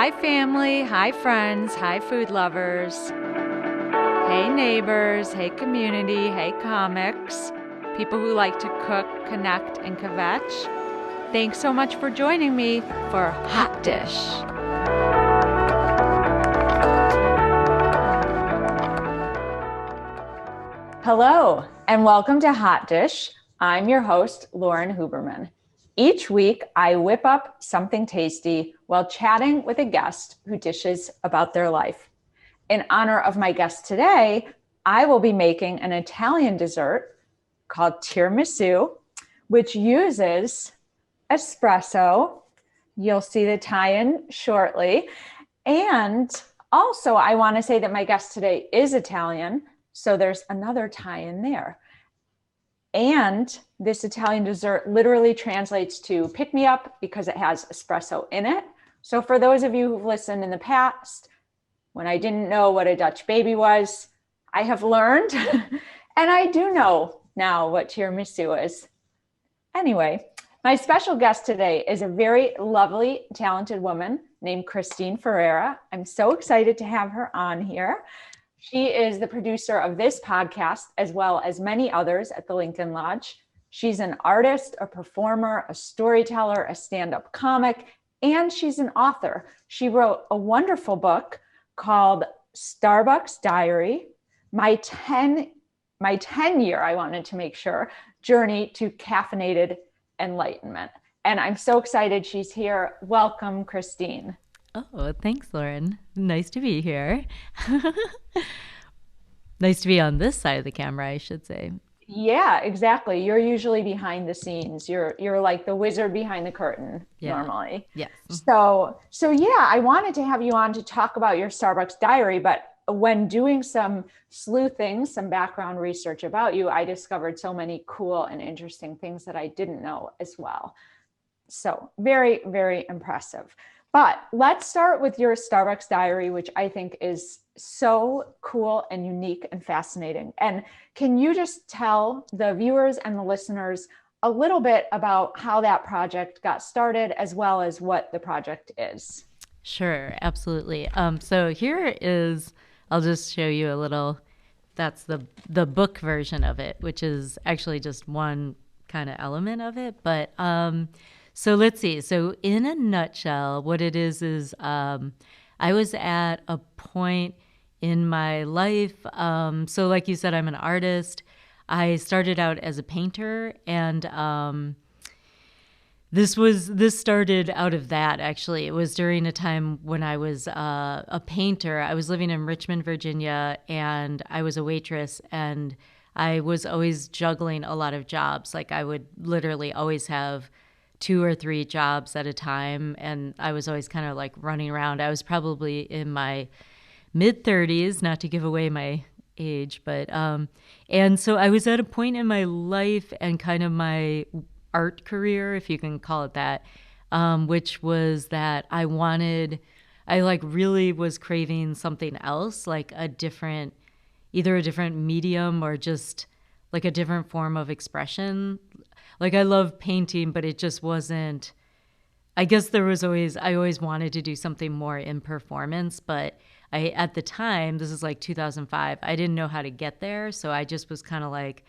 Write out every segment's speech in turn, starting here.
Hi family, hi friends, hi food lovers, hey neighbors, hey community, hey comics, people who like to cook, connect, and kvetch. Thanks so much for joining me for Hot Dish. Hello, and welcome to Hot Dish. I'm your host, Lauren Huberman. Each week, I whip up something tasty while chatting with a guest who dishes about their life. In honor of my guest today, I will be making an Italian dessert called tiramisu, which uses espresso. You'll see the tie-in shortly. And also, I want to say that my guest today is Italian, so there's another tie-in there. And this Italian dessert literally translates to pick me up because it has espresso in it. So for those of you who've listened in the past, when I didn't know what a Dutch baby was, I have learned, and I do know now what tiramisu is. Anyway, my special guest today is a very lovely, talented woman named Christine Ferreira. I'm so excited to have her on here. She is the producer of this podcast, as well as many others at the Lincoln Lodge. She's an artist, a performer, a storyteller, a stand-up comic, and she's an author. She wrote a wonderful book called Starbucks Diary, my 10-year, I wanted to make sure, journey to caffeinated enlightenment. And I'm so excited she's here. Welcome, Christine. Oh, thanks, Lauren. Nice to be here. Nice to be on this side of the camera, I should say. Yeah, exactly. You're usually behind the scenes. You're like the wizard behind the curtain normally. Yes. So yeah, I wanted to have you on to talk about your Starbucks diary, but when doing some sleuthing, some background research about you, I discovered so many cool and interesting things that I didn't know as well. So very, very impressive. But let's start with your Starbucks diary, which I think is so cool and unique and fascinating. And can you just tell the viewers and the listeners a little bit about how that project got started, as well as what the project is? Sure, absolutely. So here is, I'll just show you a little, that's the book version of it, which is actually just one kind of element of it. But so let's see. So in a nutshell, what it is I was at a point in my life. So like you said, I'm an artist. I started out as a painter, and this started out of that, actually. It was during a time when I was a painter. I was living in Richmond, Virginia, and I was a waitress, and I was always juggling a lot of jobs. Like I would literally always have 2 or 3 jobs at a time, and I was always kind of like running around. I was probably in my mid-30s, not to give away my age, but and so I was at a point in my life and kind of my art career, if you can call it that, which was that I like really was craving something else, like either a different medium or just like a different form of expression. Like I love painting, but it just wasn't, I guess I always wanted to do something more in performance, but at the time, this is like 2005, I didn't know how to get there. So I just was kind of like,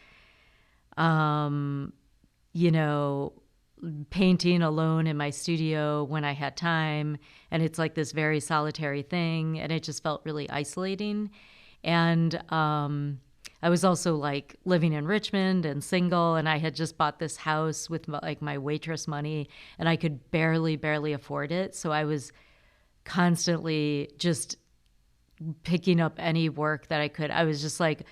painting alone in my studio when I had time. And it's like this very solitary thing. And it just felt really isolating. And I was also like living in Richmond and single, and I had just bought this house with like my waitress money, and I could barely afford it. So I was constantly just picking up any work that I could. I was just like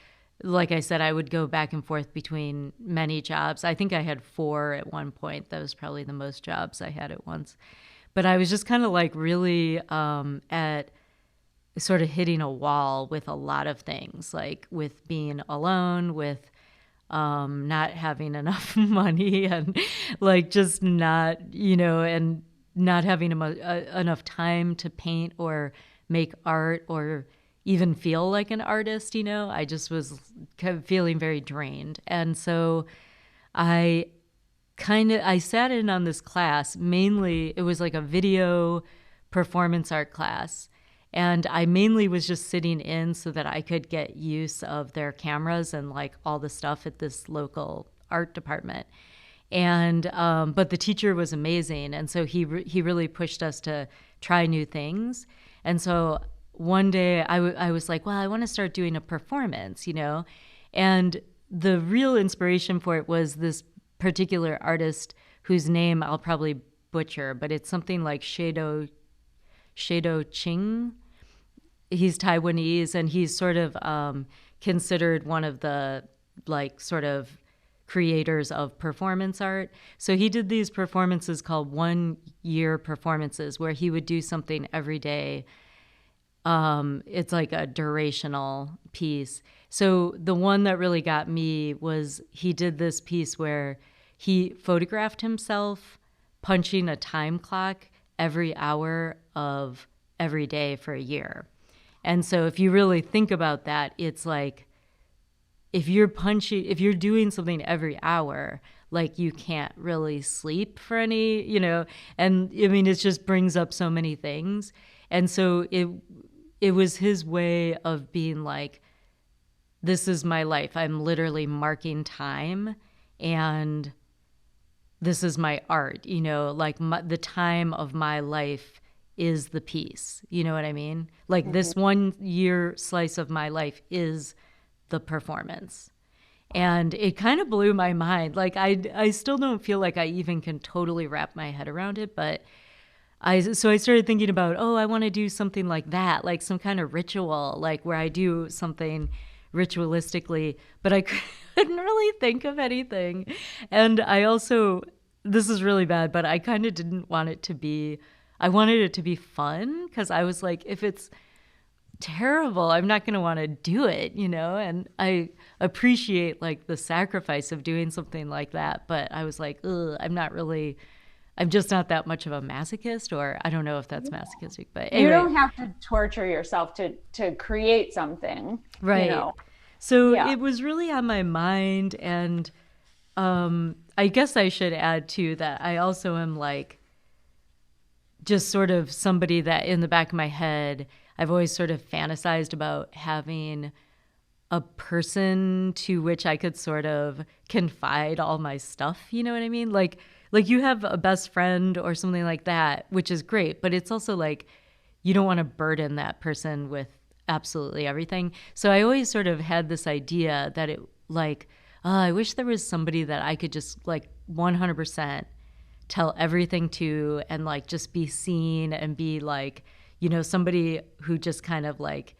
I said, I would go back and forth between many jobs. I think I had 4 at one point. That was probably the most jobs I had at once. But I was just kind of like really at sort of hitting a wall with a lot of things, like with being alone, with not having enough money, and like just not, and not having enough time to paint or make art or even feel like an artist. I just was kind of feeling very drained. And so I sat in on this class. Mainly it was like a video performance art class. And I mainly was just sitting in so that I could get use of their cameras and like all the stuff at this local art department. And but the teacher was amazing, and so he really pushed us to try new things. And so one day I was like, well, I want to start doing a performance, and the real inspiration for it was this particular artist whose name I'll probably butcher, but it's something like Shado Ching. He's Taiwanese, and he's sort of considered one of the like sort of creators of performance art. So he did these performances called 1 year performances where he would do something every day. It's like a durational piece. So the one that really got me was he did this piece where he photographed himself punching a time clock every hour of every day for a year. And so if you really think about that, it's like if you're doing something every hour, like you can't really sleep for any, and I mean, it just brings up so many things. And so it was his way of being like, this is my life. I'm literally marking time, and this is my art, like the time of my life is the piece. You know what I mean? Like this 1 year slice of my life is the performance. And it kind of blew my mind. Like I still don't feel like I even can totally wrap my head around it, but so I started thinking about, I want to do something like that, like some kind of ritual, like where I do something ritualistically, but I couldn't really think of anything. And I also, this is really bad, but I kind of didn't want it to be, I wanted it to be fun, because I was like, if it's terrible, I'm not going to want to do it, and I appreciate like the sacrifice of doing something like that. But I was like, I'm just not that much of a masochist, or I don't know if that's masochistic, but anyway. You don't have to torture yourself to create something. Right. So it was really on my mind. And I guess I should add too that I also am like just sort of somebody that in the back of my head, I've always sort of fantasized about having a person to which I could sort of confide all my stuff. You know what I mean? Like you have a best friend or something like that, which is great, but it's also like you don't want to burden that person with absolutely everything. So I always sort of had this idea that it like, I wish there was somebody that I could just like 100% tell everything to, and like just be seen and be like, somebody who just kind of like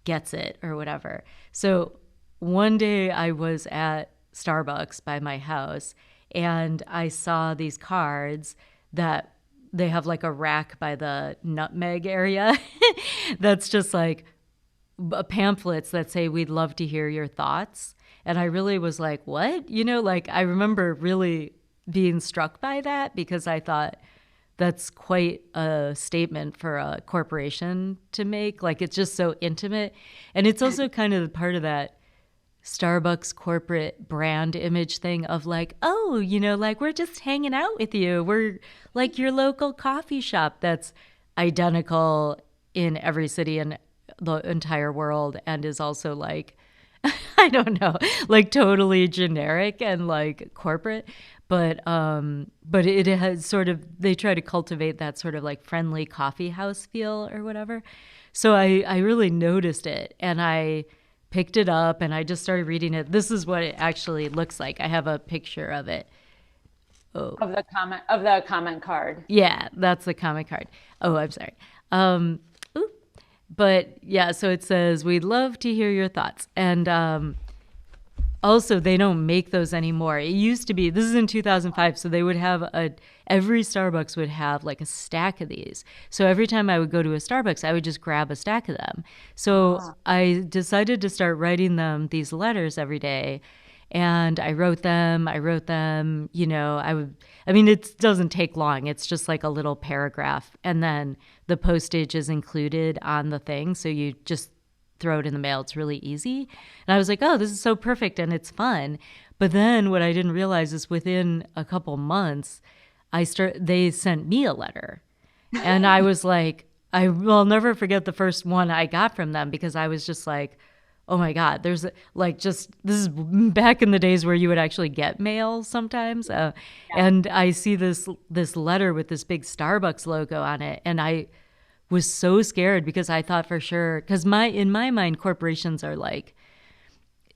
gets it or whatever. So one day I was at Starbucks by my house, and I saw these cards that they have like a rack by the nutmeg area that's just like pamphlets that say, we'd love to hear your thoughts. And I really was like, what? Like I remember really being struck by that, because I thought that's quite a statement for a corporation to make. Like it's just so intimate. And it's also kind of part of that Starbucks corporate brand image thing of like, like we're just hanging out with you. We're like your local coffee shop that's identical in every city in the entire world, and is also like, I don't know, like totally generic and like corporate. But it has sort of, they try to cultivate that sort of like friendly coffee house feel or whatever. So I really noticed it, and I picked it up and I just started reading it. This is what it actually looks like. I have a picture of it. Oh. Of the comment card. Yeah, that's the comment card. Oh, I'm sorry. But yeah, so it says, we'd love to hear your thoughts. And also, they don't make those anymore. It used to be, this is in 2005, so they would have every Starbucks would have like a stack of these. So every time I would go to a Starbucks, I would just grab a stack of them. So I decided to start writing them these letters every day. And I wrote them, it doesn't take long. It's just like a little paragraph. And then the postage is included on the thing. So you just throw it in the mail. It's really easy. And I was like, oh, this is so perfect and it's fun. But then what I didn't realize is within a couple months, they sent me a letter. And I was like, I will never forget the first one I got from them because I was just like, oh my God, there's like just this is back in the days where you would actually get mail sometimes. Yeah. And I see this letter with this big Starbucks logo on it. And I was so scared because I thought for sure, because in my mind, corporations are like,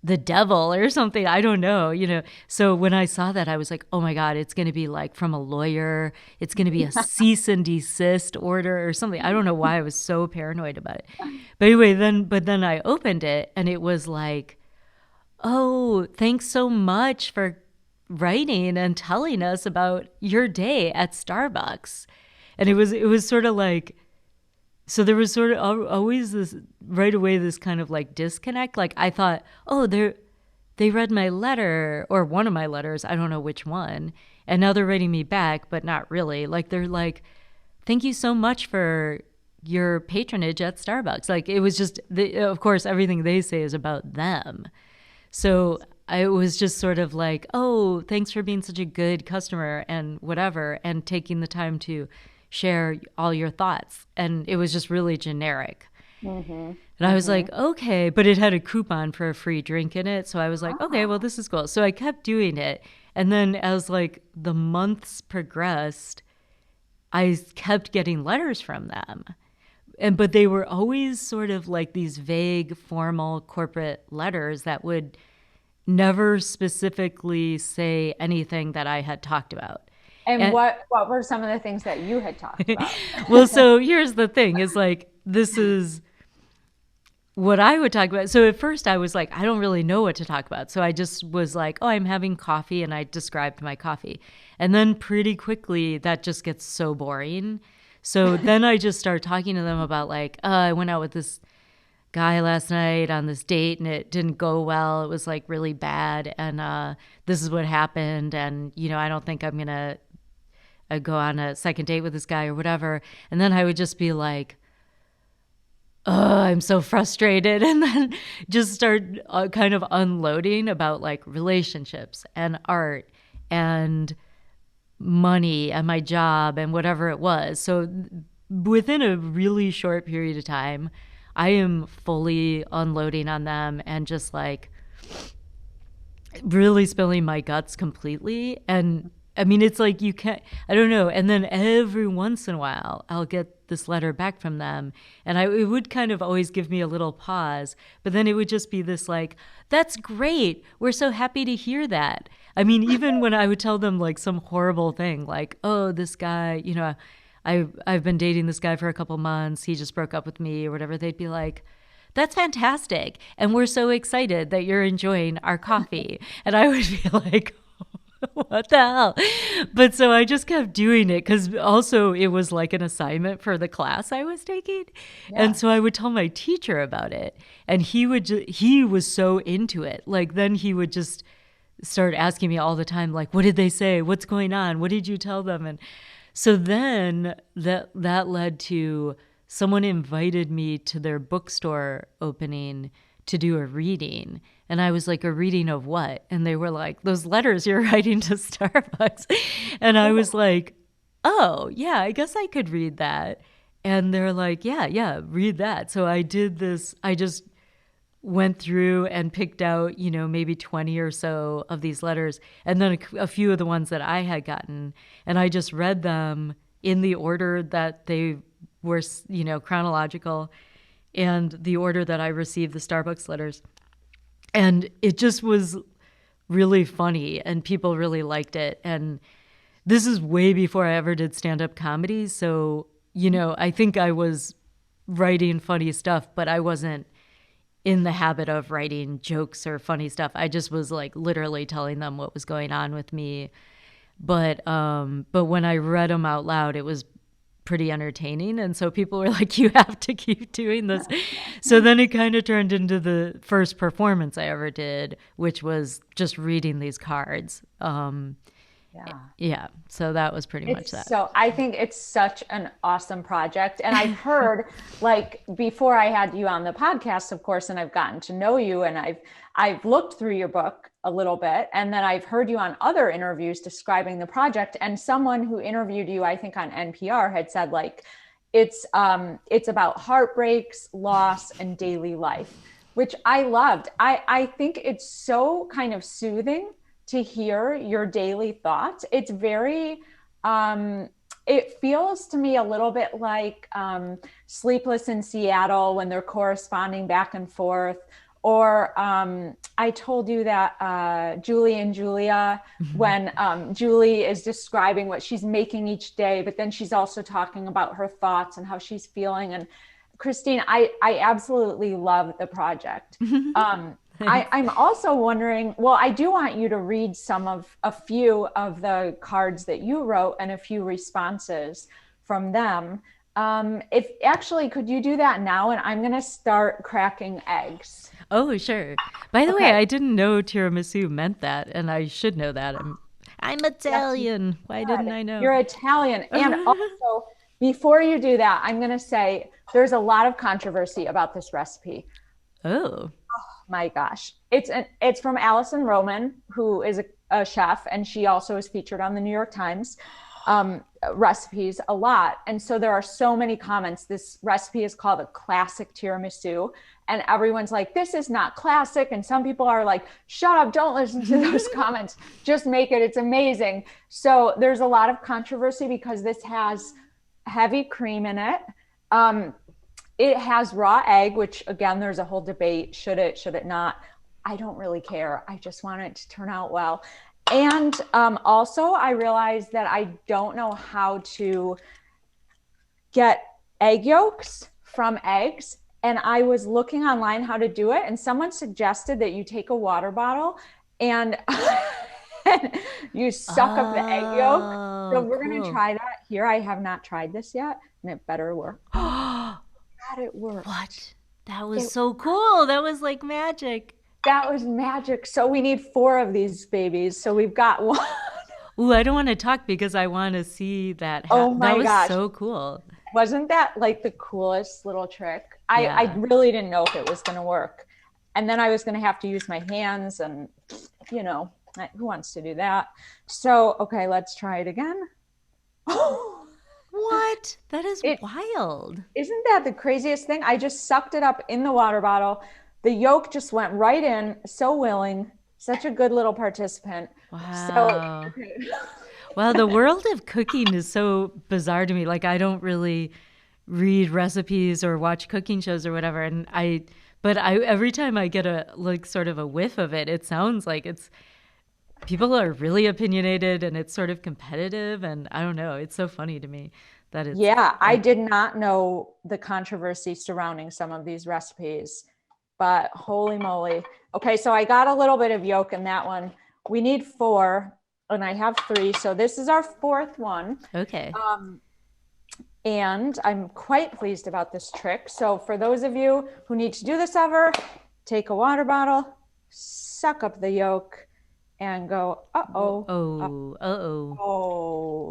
the devil or something. I don't know. So when I saw that, I was like, oh my God, it's going to be like from a lawyer. It's going to be a cease and desist order or something. I don't know why I was so paranoid about it. But anyway, then I opened it and it was like, oh, thanks so much for writing and telling us about your day at Starbucks. And it was sort of like, so there was sort of always this right away, this kind of like disconnect. Like I thought, oh, they read my letter or one of my letters. I don't know which one. And now they're writing me back, but not really. Like they're like, thank you so much for your patronage at Starbucks. Like it was just, of course, everything they say is about them. So I was just sort of like, oh, thanks for being such a good customer and whatever, and taking the time to share all your thoughts. And it was just really generic. Mm-hmm. And I was Mm-hmm. like, okay, but it had a coupon for a free drink in it. So I was like, okay, well, Ah. this is cool. So I kept doing it. And then as like the months progressed, I kept getting letters from them. But they were always sort of like these vague, formal corporate letters that would never specifically say anything that I had talked about. And And what were some of the things that you had talked about? well, so here's the thing is like, this is what I would talk about. So at first I was like, I don't really know what to talk about. So I just was like, oh, I'm having coffee. And I described my coffee. And then pretty quickly that just gets so boring. So then I just started talking to them about like, I went out with this guy last night on this date and it didn't go well. It was like really bad. And this is what happened. And, I don't think I'm going to go on a second date with this guy or whatever. And then I would just be like, oh, I'm so frustrated. And then just start kind of unloading about like relationships and art and money and my job and whatever it was. So within a really short period of time, I am fully unloading on them and just like really spilling my guts completely. And I mean, it's like you can't, I don't know. And then every once in a while, I'll get this letter back from them. And it would kind of always give me a little pause. But then it would just be this like, that's great. We're so happy to hear that. I mean, even when I would tell them like some horrible thing, like, oh, this guy, I've been dating this guy for a couple months. He just broke up with me or whatever. They'd be like, that's fantastic. And we're so excited that you're enjoying our coffee. And I would be like, what the hell? But so I just kept doing it because also it was like an assignment for the class I was taking. Yeah. And so I would tell my teacher about it. And he was so into it. Like then he would just start asking me all the time, like, what did they say? What's going on? What did you tell them? And so then that led to someone invited me to their bookstore opening to do a reading. And I was like, a reading of what? And they were like, those letters you're writing to Starbucks. And I was like, oh, yeah, I guess I could read that. And they're like, yeah, read that. So I did this. I just went through and picked out, maybe 20 or so of these letters. And then a few of the ones that I had gotten. And I just read them in the order that they were, chronological, and the order that I received the Starbucks letters. And it just was really funny and people really liked it. And this is way before I ever did stand-up comedy. So, I think I was writing funny stuff, but I wasn't in the habit of writing jokes or funny stuff. I just was like literally telling them what was going on with me. But when I read them out loud, it was pretty entertaining. And so people were like, you have to keep doing this. So then it kind of turned into the first performance I ever did, which was just reading these cards. Yeah. So that was pretty much that. So I think it's such an awesome project. And I've heard like before I had you on the podcast, of course, and I've gotten to know you and I've looked through your book a little bit. And then I've heard you on other interviews describing the project. And someone who interviewed you, I think on NPR, had said like, it's about heartbreaks, loss, and daily life, which I loved. I think it's so kind of soothing to hear your daily thoughts. It's very, it feels to me a little bit like Sleepless in Seattle when they're corresponding back and forth. Or I told you that Julie and Julia, when Julie is describing what she's making each day, but then she's also talking about her thoughts and how she's feeling. And Christine, I absolutely love the project. I'm also wondering, well, I do want you to read a few of the cards that you wrote and a few responses from them. If actually, could you do that now? And I'm going to start cracking eggs. Oh, sure. By the way, I didn't know tiramisu meant that, and I should know that. I'm Italian. Why didn't I know? You're Italian. And also, before you do that, I'm going to say there's a lot of controversy about this recipe. Oh my gosh. It's from Alison Roman, who is a chef, and she also is featured on the New York Times recipes a lot. And so there are so many comments. This recipe is called a classic tiramisu. And everyone's like, this is not classic. And some people are like, shut up, don't listen to those comments. Just make it. It's amazing. So there's a lot of controversy because this has heavy cream in it. It has raw egg, which again, there's a whole debate. Should it not? I don't really care. I just want it to turn out well. And also I realized that I don't know how to get egg yolks from eggs. And I was looking online how to do it. And someone suggested that you take a water bottle and you suck up the egg yolk. So we're going to try that here. I have not tried this yet, and it better work. God, it worked. What? That was so cool. That was like magic. That was magic. So we need 4 of these babies. So we've got 1. Ooh, I don't want to talk because I want to see that. Oh my gosh. That was so cool. Wasn't that like the coolest little trick? I really didn't know if it was going to work. And then I was going to have to use my hands and, you know, who wants to do that? So, okay, let's try it again. What? That is wild. Isn't that the craziest thing? I just sucked it up in the water bottle. The yolk just went right in, so willing, such a good little participant. Wow. Well, the world of cooking is so bizarre to me. Like, I don't really read recipes or watch cooking shows or whatever. But every time I get a sort of a whiff of it, it sounds like people are really opinionated and it's sort of competitive. And I don't know. It's so funny to me that it's. Yeah, I did not know the controversy surrounding some of these recipes, but holy moly. Okay, so I got a little bit of yolk in that one. We need 4. And I have 3. So this is our 4th one. Okay. And I'm quite pleased about this trick. So for those of you who need to do this ever, take a water bottle, suck up the yolk, and go, uh-oh.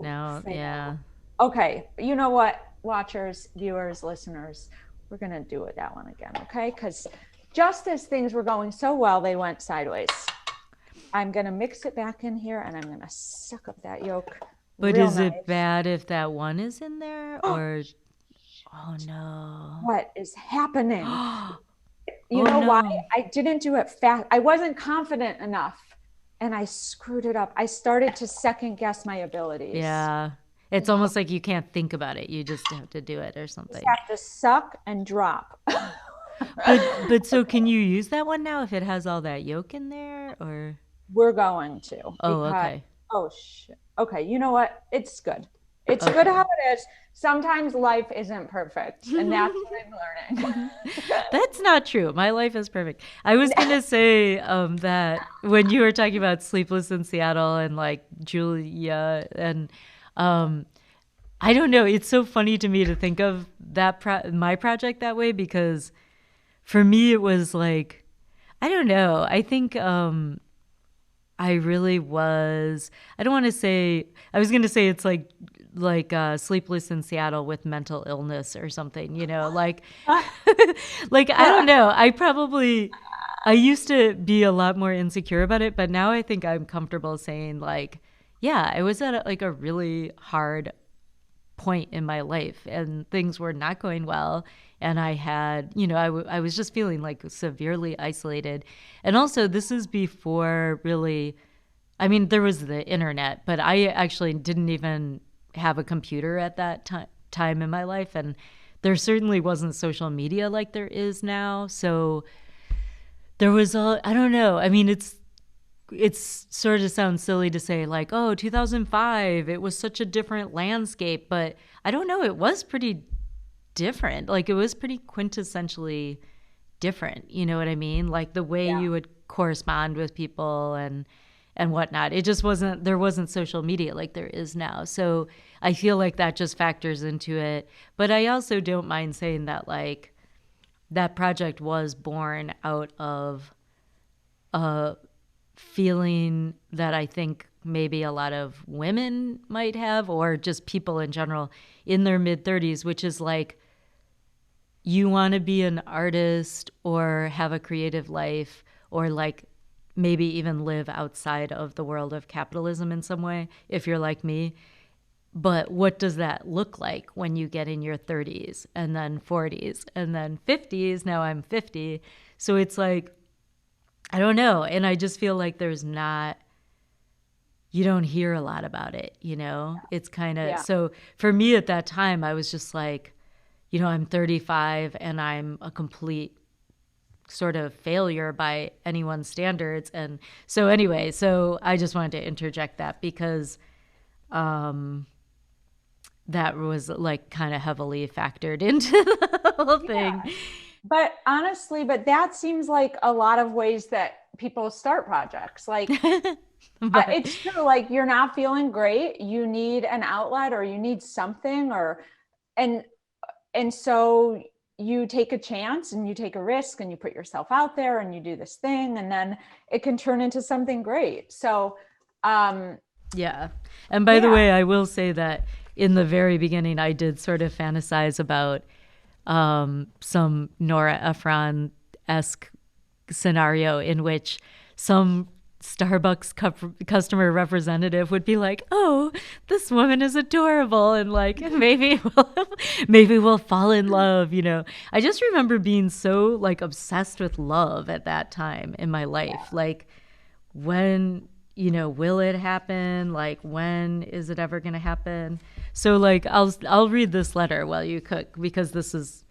Now, yeah. Okay. You know what, watchers, viewers, listeners, we're going to do that one again, okay? Because just as things were going so well, they went sideways. I'm going to mix it back in here and I'm going to suck up that yolk. But is it bad if that one is in there or? Oh no. What is happening? You know why? I didn't do it fast. I wasn't confident enough and I screwed it up. I started to second guess my abilities. Yeah. It's almost like you can't think about it. You just have to do it or something. You have to suck and drop. But so can you use that one now if it has all that yolk in there or? We're going to. Oh, okay. Oh, shit. Okay, you know what? It's good. It's good how it is. Sometimes life isn't perfect, and that's what I'm learning. That's not true. My life is perfect. I was going to say that when you were talking about Sleepless in Seattle and like Julia and I don't know. It's so funny to me to think of that my project that way because for me it was like, I don't know. I think I really was, I don't want to say, I was going to say it's like Sleepless in Seattle with mental illness or something, you know, like, like, I don't know. I probably, I used to be a lot more insecure about it, but now I think I'm comfortable saying like, yeah, I was at like a really hard point in my life and things were not going well. And I had, I was just feeling like severely isolated. And also, this is before really, I mean, there was the internet, but I actually didn't even have a computer at that time in my life. And there certainly wasn't social media like there is now. So there was I don't know. I mean, it's sort of sounds silly to say like, oh, 2005, it was such a different landscape, but I don't know, it was pretty different. Like it was pretty quintessentially different. You know what I mean? Like the way Yeah. you would correspond with people and whatnot. It just wasn't, there wasn't social media like there is now. So I feel like that just factors into it. But I also don't mind saying that like that project was born out of a feeling that I think maybe a lot of women might have, or just people in general in their mid 30s, which is like, you want to be an artist or have a creative life or like maybe even live outside of the world of capitalism in some way, if you're like me. But what does that look like when you get in your 30s and then 40s and then 50s? Now I'm 50. So it's like, I don't know. And I just feel like there's not, you don't hear a lot about it, you know? It's kind of, Yeah. so for me at that time, I was just like, I'm 35 and I'm a complete sort of failure by anyone's standards. And so anyway, so I just wanted to interject that because that was like kind of heavily factored into the whole thing. Yeah. But honestly, but that seems like a lot of ways that people start projects. Like But it's true, like you're not feeling great, you need an outlet or you need something and and so you take a chance and you take a risk and you put yourself out there and you do this thing and then it can turn into something great. So yeah. And by the yeah. way, I will say that in the very beginning, I did sort of fantasize about some Nora Ephron esque scenario in which some Starbucks customer representative would be like, "Oh, this woman is adorable," and like maybe we'll fall in love. I just remember being so like obsessed with love at that time in my life. Like, when will it happen? Like, when is it ever going to happen? So like, I'll read this letter while you cook because this was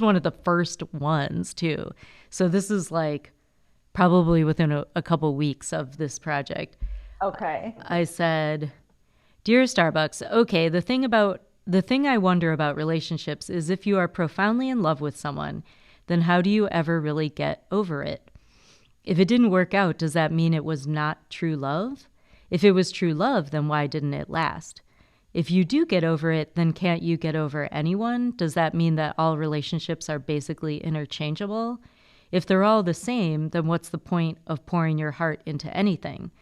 one of the first ones too. So this is like probably within a couple weeks of this project. Okay. I said, "Dear Starbucks, okay, the thing I wonder about relationships is if you are profoundly in love with someone, then how do you ever really get over it? If it didn't work out, does that mean it was not true love? If it was true love, then why didn't it last? If you do get over it, then can't you get over anyone? Does that mean that all relationships are basically interchangeable? If they're all the same, then what's the point of pouring your heart into anything?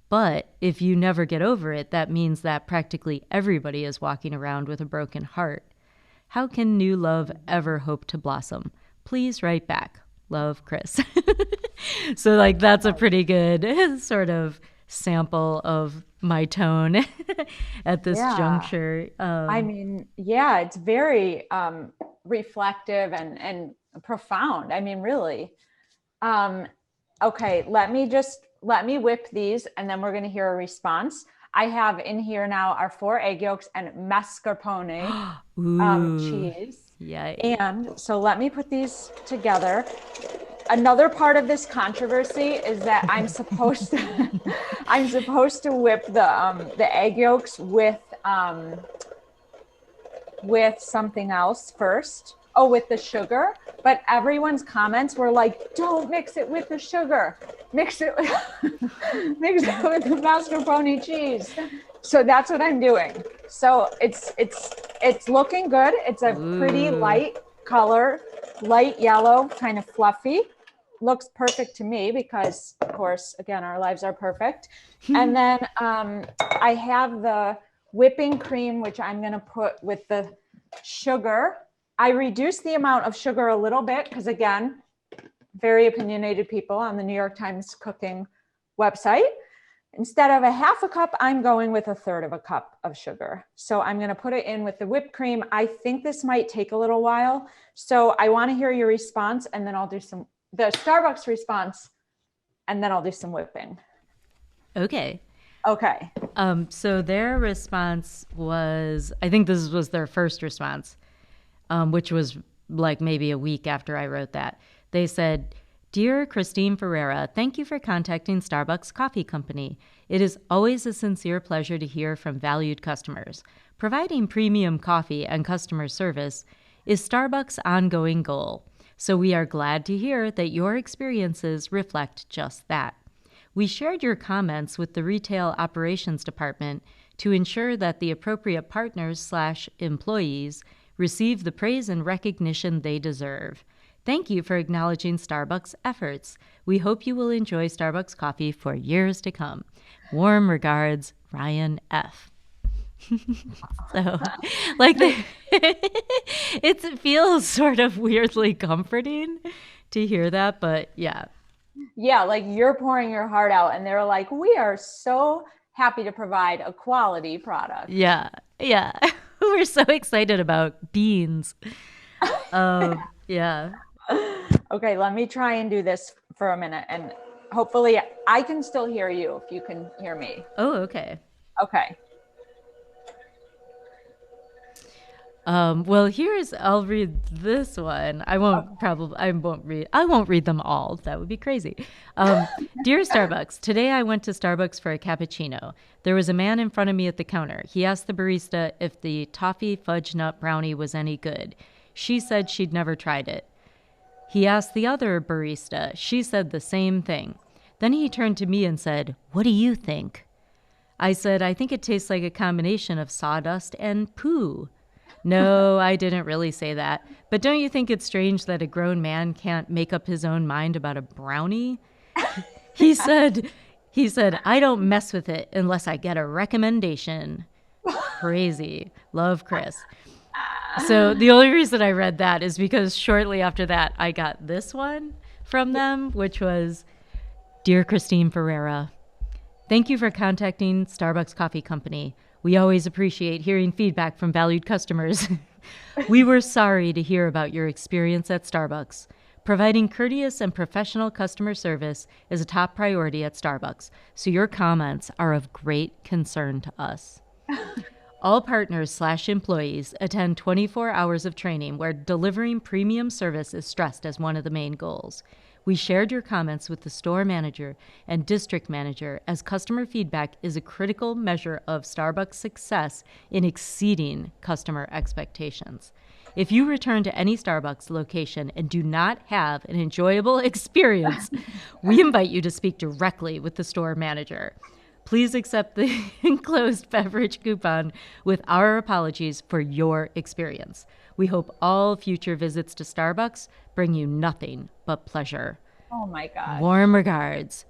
But if you never get over it, that means that practically everybody is walking around with a broken heart. How can new love ever hope to blossom? Please write back. Love, Chris." So like that's a pretty good sort of sample of my tone at this Yeah. juncture. I mean, yeah, it's very reflective and profound. I mean, really. Um, okay, let me whip these and then we're going to hear a response. I have in here now our 4 egg yolks and mascarpone Ooh, cheese. yeah. And so let me put these together. Another part of this controversy is that I'm supposed to whip the egg yolks with something else first. Oh, with the sugar. But everyone's comments were like, "Don't mix it with the sugar. Mix it mix it with the mascarpone cheese." So that's what I'm doing. So it's looking good. It's a pretty Ooh. light color, light yellow, kind of fluffy. Looks perfect to me because, of course, again, our lives are perfect. And then I have the whipping cream, which I'm going to put with the sugar. I reduced the amount of sugar a little bit because, again, very opinionated people on the New York Times cooking website. Instead of a half a cup, I'm going with a third of a cup of sugar. So I'm going to put it in with the whipped cream. I think this might take a little while. So I want to hear your response, and then I'll do the Starbucks response, and then I'll do some whipping. Okay. Okay. So their response was, I think this was their first response, which was like maybe a week after I wrote that. They said, "Dear Christine Ferreira, thank you for contacting Starbucks Coffee Company. It is always a sincere pleasure to hear from valued customers. Providing premium coffee and customer service is Starbucks' ongoing goal, so we are glad to hear that your experiences reflect just that. We shared your comments with the Retail Operations Department to ensure that the appropriate partners/employees receive the praise and recognition they deserve. Thank you for acknowledging Starbucks' efforts. We hope you will enjoy Starbucks coffee for years to come. Warm regards, Ryan F." So, like, it feels sort of weirdly comforting to hear that, but yeah. Yeah, like you're pouring your heart out, and they're like, we are so happy to provide a quality product. Yeah. We're so excited about beans. Yeah. Okay, let me try and do this for a minute, and hopefully I can still hear you if you can hear me. Oh, okay. Okay. Well, I'll read this one. I won't read them all. That would be crazy. Dear Starbucks, today I went to Starbucks for a cappuccino. There was a man in front of me at the counter. He asked the barista if the toffee fudge nut brownie was any good. She said she'd never tried it. He asked the other barista. She said the same thing. Then he turned to me and said, "What do you think?" I said, "I think it tastes like a combination of sawdust and poo." No, I didn't really say that. But don't you think it's strange that a grown man can't make up his own mind about a brownie? He said, "I don't mess with it unless I get a recommendation." Crazy. Love, Chris. So the only reason I read that is because shortly after that, I got this one from them, which was, "Dear Christine Ferreira, thank you for contacting Starbucks Coffee Company. We always appreciate hearing feedback from valued customers. We were sorry to hear about your experience at Starbucks. Providing courteous and professional customer service is a top priority at Starbucks, so your comments are of great concern to us. All partners/employees attend 24 hours of training where delivering premium service is stressed as one of the main goals. We shared your comments with the store manager and district manager as customer feedback is a critical measure of Starbucks' success in exceeding customer expectations. If you return to any Starbucks location and do not have an enjoyable experience, we invite you to speak directly with the store manager. Please accept the enclosed beverage coupon with our apologies for your experience. We hope all future visits to Starbucks bring you nothing but pleasure. Oh my God. Warm regards,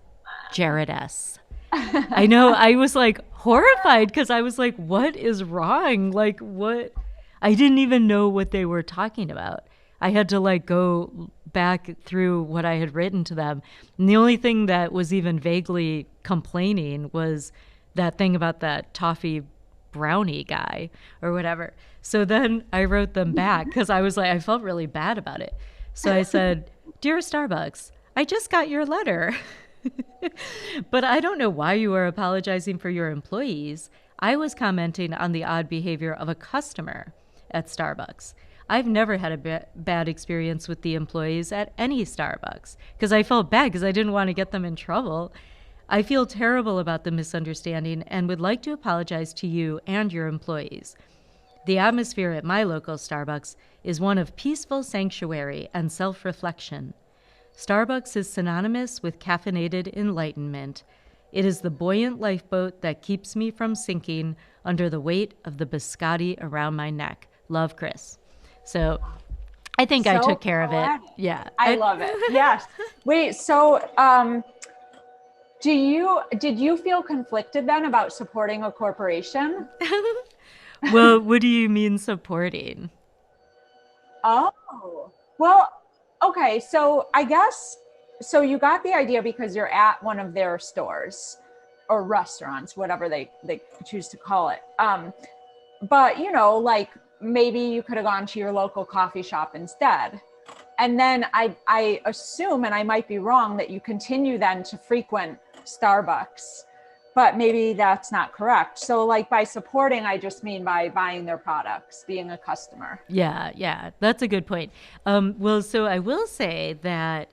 Jared S." I know, I was like horrified because I was like, what is wrong? Like, what? I didn't even know what they were talking about. I had to like go back through what I had written to them. And the only thing that was even vaguely complaining was that thing about that toffee brownie guy or whatever. So then I wrote them back because I was like, I felt really bad about it. So I said, "Dear Starbucks, I just got your letter, but I don't know why you are apologizing for your employees. I was commenting on the odd behavior of a customer at Starbucks. I've never had a bad experience with the employees at any Starbucks because I felt bad because I didn't want to get them in trouble. I feel terrible about the misunderstanding and would like to apologize to you and your employees. The atmosphere at my local Starbucks is one of peaceful sanctuary and self-reflection. Starbucks is synonymous with caffeinated enlightenment. It is the buoyant lifeboat that keeps me from sinking under the weight of the biscotti around my neck. Love, Chris." So I think I took care of it. Yeah. I love it. Yes. Wait, so did you feel conflicted then about supporting a corporation? Well, what do you mean supporting? Oh, well, Okay, so I guess so you got the idea because you're at one of their stores or restaurants, whatever they choose to call it. But like maybe you could have gone to your local coffee shop instead. And then I assume, and I might be wrong, that you continue then to frequent Starbucks, but maybe that's not correct. So like by supporting, I just mean by buying their products, being a customer. Yeah, yeah, that's a good point. Well, so I will say that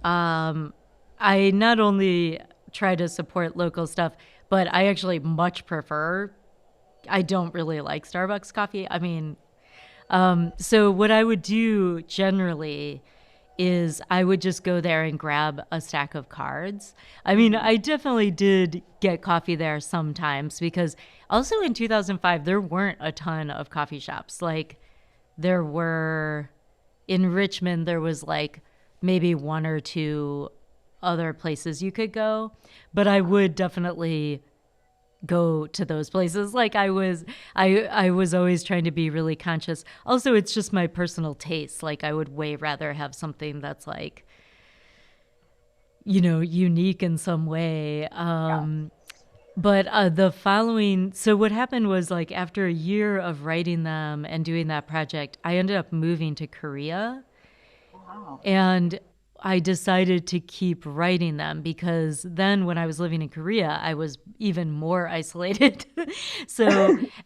um, I not only try to support local stuff, but I actually much prefer. I don't really like Starbucks coffee. I mean, so what I would do generally is I would just go there and grab a stack of cards. I mean, I definitely did get coffee there sometimes because also in 2005 there weren't a ton of coffee shops. Like there were in Richmond there was like maybe one or two other places you could go, but I would definitely go to those places. Like I was always trying to be really conscious. Also, it's just my personal taste. Like I would way rather have something that's like, unique in some way. Yeah. But the following, so what happened was like after a year of writing them and doing that project, I ended up moving to Korea. Wow. And I decided to keep writing them because then when I was living in Korea, I was even more isolated. So,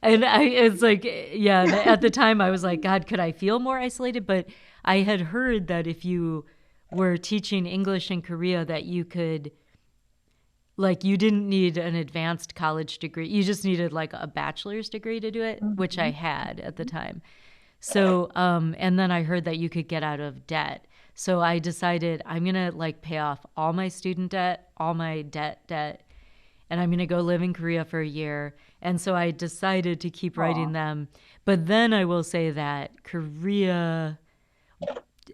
and it's like, yeah, at the time I was like, God, could I feel more isolated? But I had heard that if you were teaching English in Korea, that you could, like, you didn't need an advanced college degree. You just needed like a bachelor's degree to do it, which I Mm-hmm. had at the time. So, and then I heard that you could get out of debt. So I decided I'm going to like pay off all my student debt, all my debt, and I'm going to go live in Korea for a year. And so I decided to keep writing Oh, them. But then I will say that Korea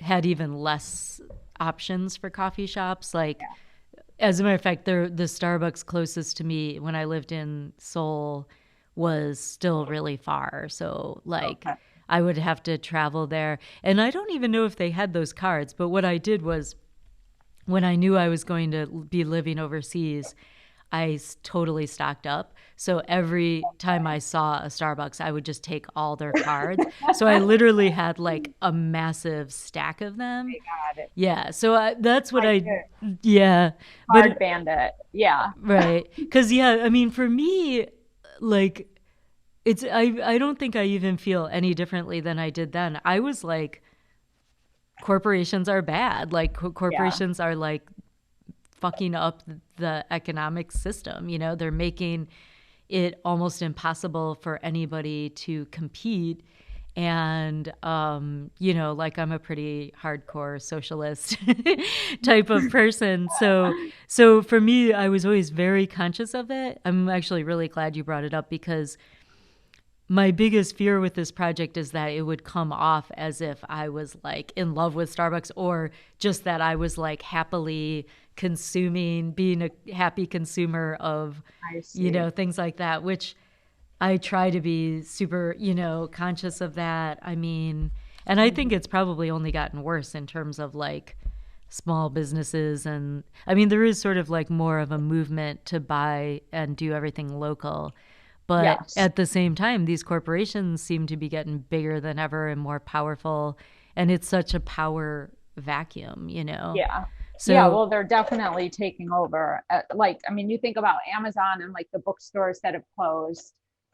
had even less options for coffee shops. Like, yeah. as a matter of fact, the Starbucks closest to me when I lived in Seoul was still really far. So, like, Okay. I would have to travel there. And I don't even know if they had those cards. But what I did was when I knew I was going to be living overseas, totally stocked up. So every time I saw a Starbucks, I would just take all their cards. So I literally had like a massive stack of them. I got it. Yeah. So that's what I I, did. yeah. Hard But bandit. Yeah. right. Because, yeah, I mean, for me, like, I don't think I even feel any differently than I did then. I was like, corporations are bad. Like, Yeah. corporations are like fucking up the economic system. They're making it almost impossible for anybody to compete. And, like I'm a pretty hardcore socialist type of person. So for me, I was always very conscious of it. I'm actually really glad you brought it up because my biggest fear with this project is that it would come off as if I was like in love with Starbucks or just that I was like happily consuming, being a happy consumer of, I see. things like that, which I try to be super, conscious of that. I mean, and I think Mhm. it's probably only gotten worse in terms of like small businesses. And I mean, there is sort of like more of a movement to buy and do everything local. But Yes. at the same time, these corporations seem to be getting bigger than ever and more powerful. And it's such a power vacuum. Yeah. Yeah, So, well, they're definitely taking over. Like, I mean, you think about Amazon and like the bookstores that have closed.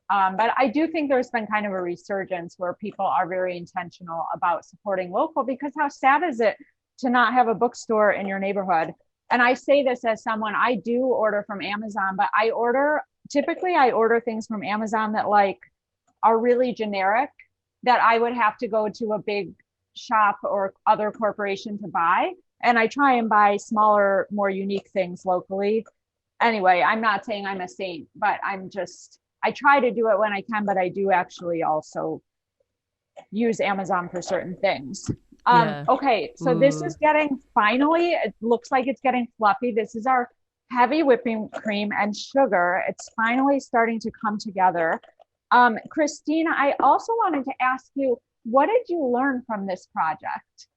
But I do think there's been kind of a resurgence where people are very intentional about supporting local because how sad is it to not have a bookstore in your neighborhood? And I say this as someone, I do order from Amazon, but typically I order things from Amazon that like are really generic that I would have to go to a big shop or other corporation to buy. And I try and buy smaller, more unique things locally. Anyway, I'm not saying I'm a saint, but I try to do it when I can, but I do actually also use Amazon for certain things. yeah. Okay, so this Ooh. is it looks like it's getting fluffy. This is our heavy whipping cream and sugar. It's finally starting to come together. Christina, I also wanted to ask you, what did you learn from this project?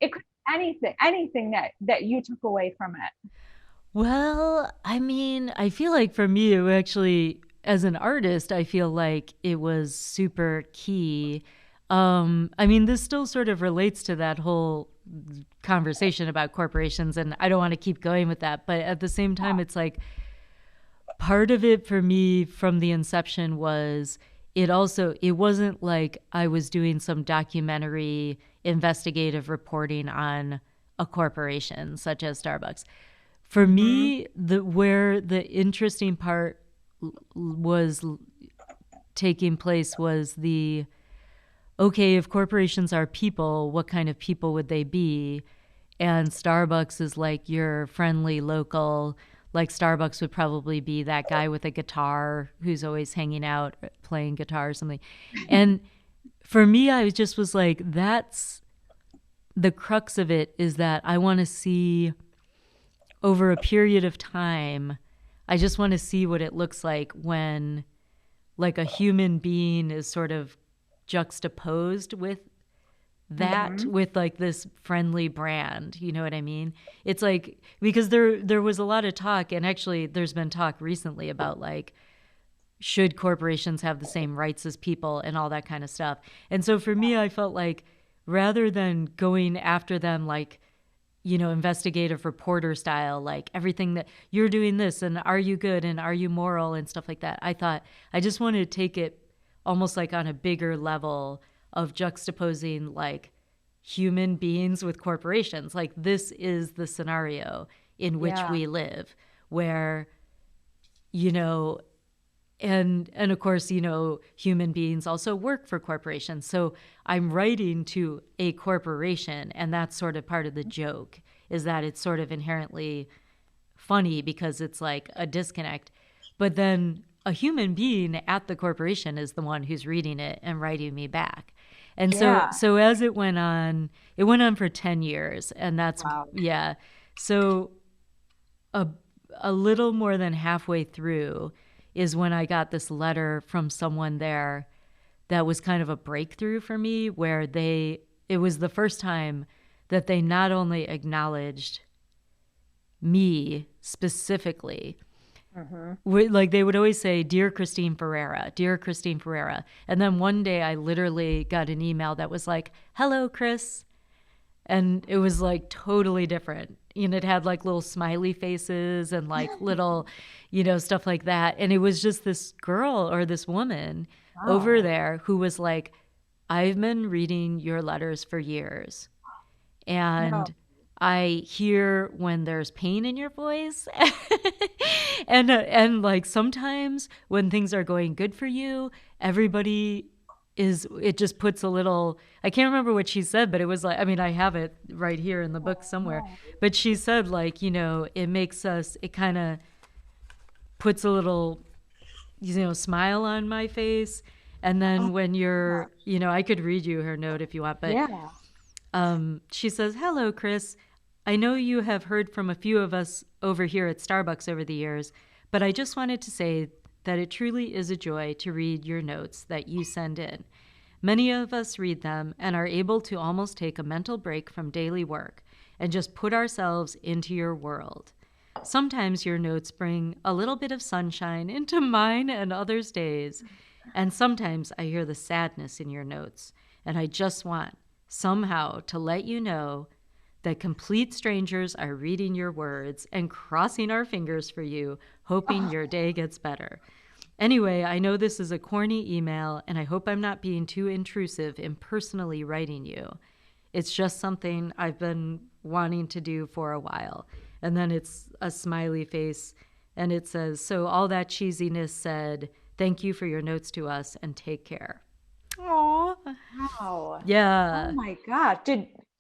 It could anything that you took away from it. Well, I mean, I feel like for me, it actually, as an artist, I feel like it was super key. I mean, this still sort of relates to that whole conversation about corporations, and I don't want to keep going with that. But at the same time, it's like part of it for me from the inception was it wasn't like I was doing some documentary investigative reporting on a corporation such as Starbucks. For Mm-hmm. me, where the interesting part was taking place was the okay, if corporations are people, what kind of people would they be? And Starbucks is like your friendly local, like Starbucks would probably be that guy with a guitar who's always hanging out playing guitar or something. And for me, I just was like, that's the crux of it, is that I want to see over a period of time, I just want to see what it looks like when like a human being is sort of juxtaposed with that, Mm-hmm. with like this friendly brand. You know what I mean? It's like because there was a lot of talk, and actually there's been talk recently about like should corporations have the same rights as people and all that kind of stuff. And so for me, I felt like rather than going after them like investigative reporter style, like everything that you're doing this and are you good and are you moral and stuff like that. I thought I just wanted to take it almost like on a bigger level of juxtaposing like human beings with corporations. Like this is the scenario in which Yeah. we live where, you know, and of course, human beings also work for corporations. So I'm writing to a corporation, and that's sort of part of the joke, is that it's sort of inherently funny because it's like a disconnect. But then a human being at the corporation is the one who's reading it and writing me back. And so Yeah. so as it went on for 10 years, and that's Wow. yeah. So a a little more than halfway through is when I got this letter from someone there that was kind of a breakthrough for me, where it was the first time that they not only acknowledged me specifically, Mm-hmm. like they would always say, "Dear Christine Ferreira, dear Christine Ferreira." And then one day I literally got an email that was like, "Hello, Chris." And it was like totally different. It had like little smiley faces and like little, stuff like that. And it was just this girl or this woman over Wow. there who was like, I've been reading your letters for years. No. And I hear when there's pain in your voice. And like sometimes when things are going good for you, everybody it just puts a little, I can't remember what she said, but it was like, I mean, I have it right here in the book Oh, somewhere, no. but she said like, it makes us, it kind of puts a little, smile on my face. And Oh, then when gosh. I could read you her note if you want, but Yeah. she says, "Hello, Chris. I know you have heard from a few of us over here at Starbucks over the years, but I just wanted to say that it truly is a joy to read your notes that you send in. Many of us read them and are able to almost take a mental break from daily work and just put ourselves into your world. Sometimes your notes bring a little bit of sunshine into mine and others' days, and sometimes I hear the sadness in your notes, and I just want somehow to let you know that complete strangers are reading your words and crossing our fingers for you, hoping your day gets better. Anyway, I know this is a corny email, and I hope I'm not being too intrusive in personally writing you. It's just something I've been wanting to do for a while." And then it's a smiley face, and it says, "So all that cheesiness said, thank you for your notes to us and take care." Aw. Wow. Oh Yeah. my God.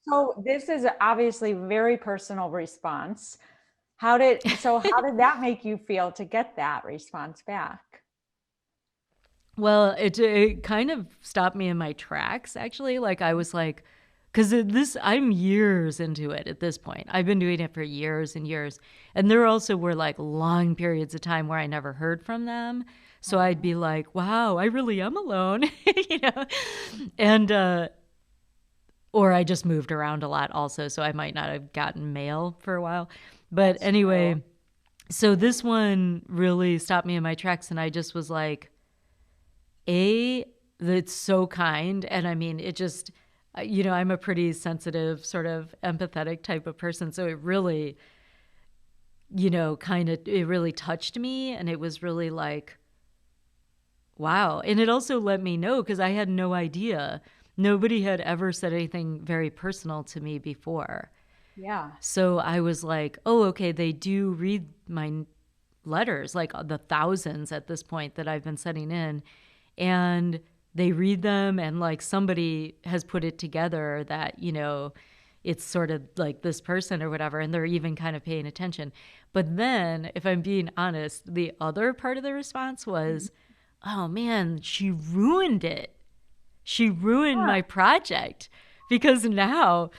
So this is obviously very personal response. How did that make you feel to get that response back? Well, it kind of stopped me in my tracks, actually. Like, I was like, because I'm years into it at this point. I've been doing it for years and years. And there also were like long periods of time where I never heard from them. So I'd Mhm. be like, wow, I really am alone, you know? And or I just moved around a lot also, so I might not have gotten mail for a while. But That's anyway, true. so this one really stopped me in my tracks, and I just was like, A, that's so kind. And I mean, it just, I'm a pretty sensitive, sort of empathetic type of person. So it really, it really touched me. And it was really like, wow. And it also let me know because I had no idea. Nobody had ever said anything very personal to me before. Yeah. So I was like, oh, okay, they do read my letters, like the thousands at this point that I've been sending in. And they read them, and like somebody has put it together that, it's sort of like this person or whatever, and they're even kind of paying attention. But then, if I'm being honest, the other part of the response was, oh man, she ruined it. She ruined Huh. my project because now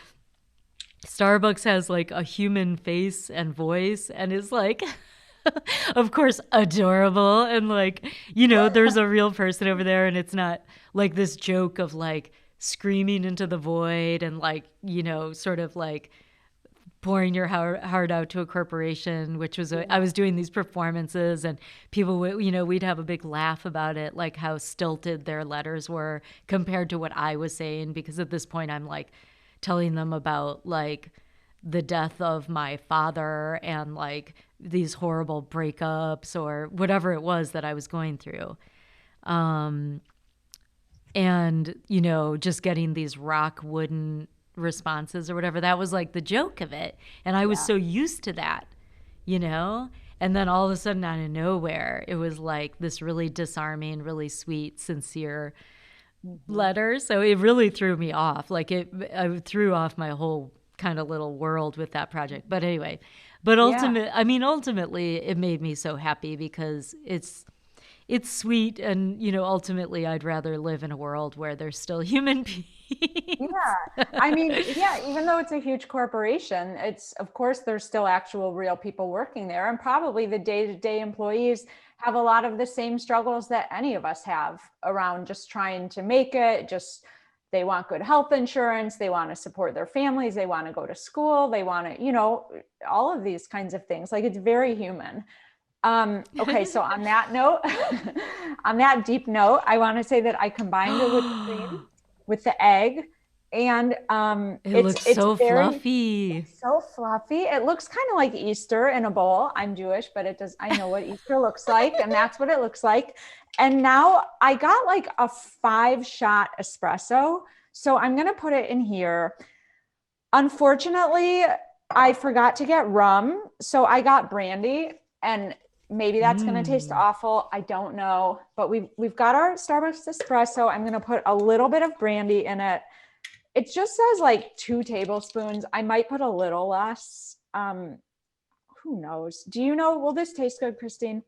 Starbucks has like a human face and voice and is like, of course, adorable. And like, there's a real person over there, and it's not like this joke of like screaming into the void and like, sort of like pouring your heart out to a corporation, which was, I was doing these performances and people would, we'd have a big laugh about it, like how stilted their letters were compared to what I was saying. Because at this point, I'm like telling them about like the death of my father and like these horrible breakups or whatever it was that I was going through. And, just getting these rock wooden responses or whatever, that was like the joke of it. And I was Yeah. so used to that, you know? And then all of a sudden, out of nowhere, it was like this really disarming, really sweet, sincere Hmm. letter. So it really threw me off. Like I threw off my whole kind of little world with that project. But anyway, but Yeah. ultimately, it made me so happy because it's sweet, and ultimately I'd rather live in a world where there's still human beings. Yeah. I mean, yeah, even though it's a huge corporation, it's, of course, there's still actual real people working there. And probably the day-to-day employees have a lot of the same struggles that any of us have around just trying to make it. Just they want good health insurance, they want to support their families, they want to go to school, they want to, all of these kinds of things. Like it's very human. Okay, so on that note, on that deep note, I want to say that I combined the whipped cream with the egg, and It it's looks it's so very fluffy. it's so fluffy. It looks kind of like Easter in a bowl. I'm Jewish, but it does. I know what Easter looks like, and that's what it looks like. And now I got like a 5-shot espresso, so I'm gonna put it in here. Unfortunately, I forgot to get rum, so I got brandy, and maybe that's going to taste Mm. awful. I don't know, but we've got our Starbucks espresso. I'm going to put a little bit of brandy in it. It just says like 2 tablespoons. I might put a little less. Who knows? Do you know? Will this taste good, Christine?